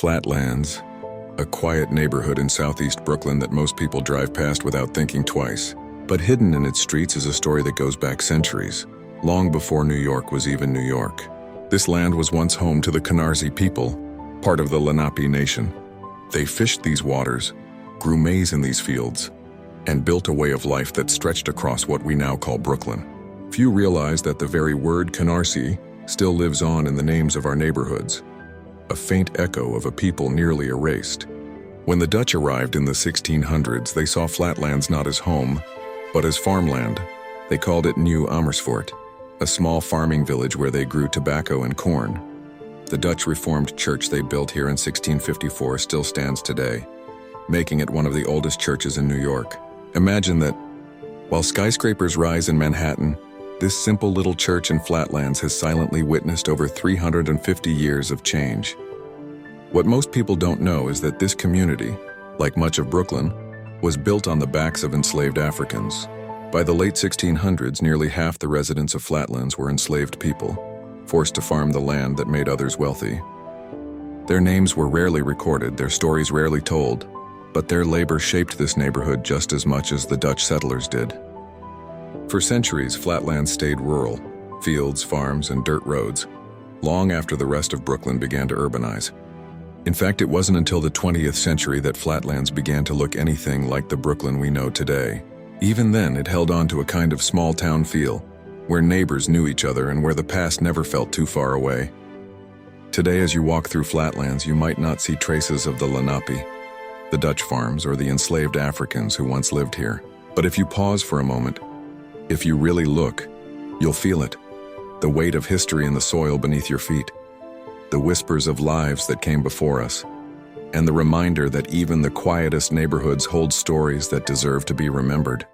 Flatlands, a quiet neighborhood in southeast Brooklyn that most people drive past without thinking twice. But hidden in its streets is a story that goes back centuries, long before New York was even New York. This land was once home to the Canarsie people, part of the Lenape nation. They fished these waters, grew maize in these fields, and built a way of life that stretched across what we now call Brooklyn. Few realize that the very word Canarsie still lives on in the names of our neighborhoods, a faint echo of a people nearly erased. When the Dutch arrived in the 1600s, they saw Flatlands not as home, but as farmland. They called it Nieuw Amersfoort, a small farming village where they grew tobacco and corn. The Dutch Reformed church they built here in 1654 still stands today, making it one of the oldest churches in New York. Imagine that, while skyscrapers rise in Manhattan, this simple little church in Flatlands has silently witnessed over 350 years of change. What most people don't know is that this community, like much of Brooklyn, was built on the backs of enslaved Africans. By the late 1600s, nearly half the residents of Flatlands were enslaved people, forced to farm the land that made others wealthy. Their names were rarely recorded, their stories rarely told, but their labor shaped this neighborhood just as much as the Dutch settlers did. For centuries, Flatlands stayed rural, fields, farms, and dirt roads, long after the rest of Brooklyn began to urbanize. In fact, it wasn't until the 20th century that Flatlands began to look anything like the Brooklyn we know today. Even then, it held on to a kind of small-town feel, where neighbors knew each other and where the past never felt too far away. Today, as you walk through Flatlands, you might not see traces of the Lenape, the Dutch farms, or the enslaved Africans who once lived here. But if you pause for a moment, if you really look, you'll feel it. The weight of history in the soil beneath your feet, the whispers of lives that came before us, and the reminder that even the quietest neighborhoods hold stories that deserve to be remembered.